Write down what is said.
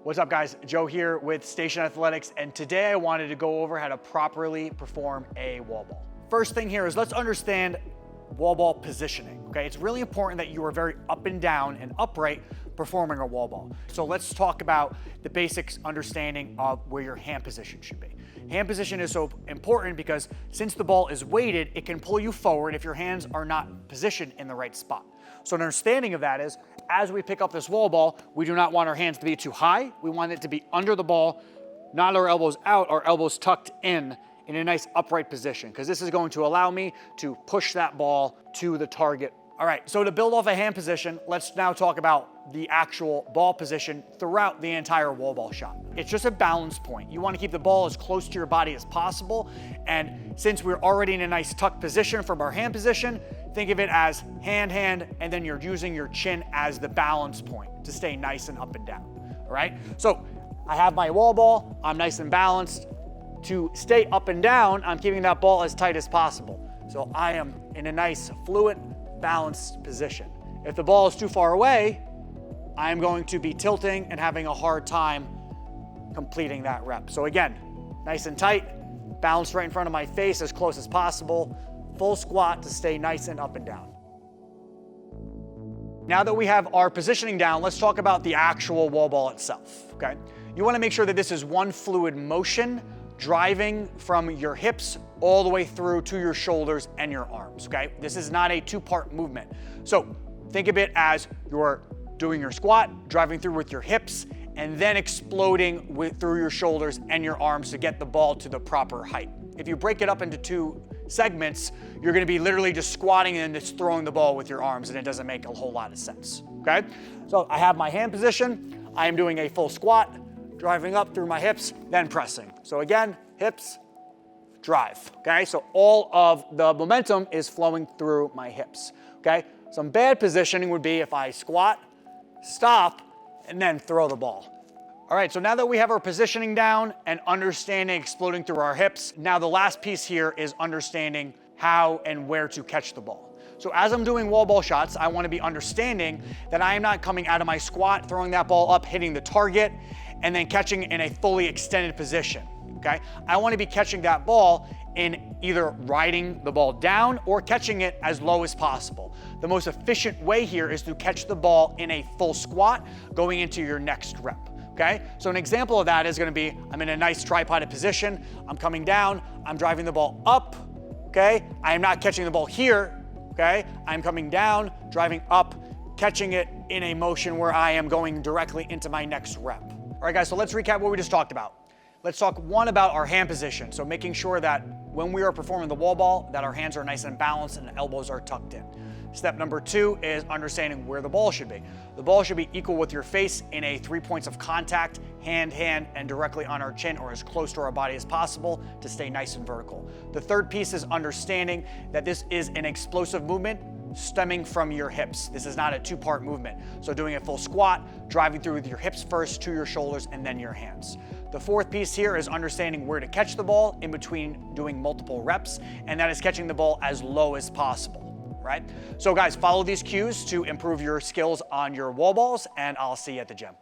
What's up, guys? Joe here with Station Athletics, and today I wanted to go over how to properly perform a wall ball. First thing here is let's understand wall ball positioning, okay? It's really important that you are very up and down and upright performing a wall ball. So let's talk about the basics understanding of where your hand position should be. Hand position is so important because since the ball is weighted, it can pull you forward if your hands are not positioned in the right spot. So an understanding of that is, as we pick up this wall ball, we do not want our hands to be too high. We want it to be under the ball, not our elbows out, our elbows tucked in a nice upright position, because this is going to allow me to push that ball to the target. All right, so to build off a hand position, let's now talk about the actual ball position throughout the entire wall ball shot. It's just a balance point. You want to keep the ball as close to your body as possible. And since we're already in a nice tucked position from our hand position, think of it as hand, and then you're using your chin as the balance point to stay nice and up and down. All right, so I have my wall ball, I'm nice and balanced. To stay up and down, I'm keeping that ball as tight as possible. So I am in a nice, fluid, balanced position. If the ball is too far away, I'm going to be tilting and having a hard time completing that rep. So again, nice and tight, balanced right in front of my face as close as possible, full squat to stay nice and up and down. Now that we have our positioning down, let's talk about the actual wall ball itself, okay? You wanna make sure that this is one fluid motion, driving from your hips all the way through to your shoulders and your arms, okay? This is not a two-part movement. So think of it as you're doing your squat, driving through with your hips, and then exploding through your shoulders and your arms to get the ball to the proper height. If you break it up into two segments, you're gonna be literally just squatting and just throwing the ball with your arms, and it doesn't make a whole lot of sense, okay? So I have my hand position, I am doing a full squat, driving up through my hips, then pressing. So again, hips, drive, okay? So all of the momentum is flowing through my hips, okay? Some bad positioning would be if I squat, stop, and then throw the ball. All right, so now that we have our positioning down and understanding exploding through our hips, now the last piece here is understanding how and where to catch the ball. So as I'm doing wall ball shots, I want to be understanding that I am not coming out of my squat, throwing that ball up, hitting the target, and then catching in a fully extended position, okay? I want to be catching that ball in either riding the ball down or catching it as low as possible. The most efficient way here is to catch the ball in a full squat going into your next rep, okay? So an example of that is going to be, I'm in a nice tripoded position, I'm coming down, I'm driving the ball up, okay? I am not catching the ball here, okay? I'm coming down, driving up, catching it in a motion where I am going directly into my next rep. All right, guys, so let's recap what we just talked about. Let's talk one about our hand position. So making sure that when we are performing the wall ball, that our hands are nice and balanced and the elbows are tucked in. Step number 2 is understanding where the ball should be. The ball should be equal with your face in a 3 points of contact, hand, and directly on our chin or as close to our body as possible to stay nice and vertical. The third piece is understanding that this is an explosive movement stemming from your hips. This is not a two-part movement. So doing a full squat, driving through with your hips first to your shoulders and then your hands. The fourth piece here is understanding where to catch the ball in between doing multiple reps, and that is catching the ball as low as possible, right? So guys, follow these cues to improve your skills on your wall balls, and I'll see you at the gym.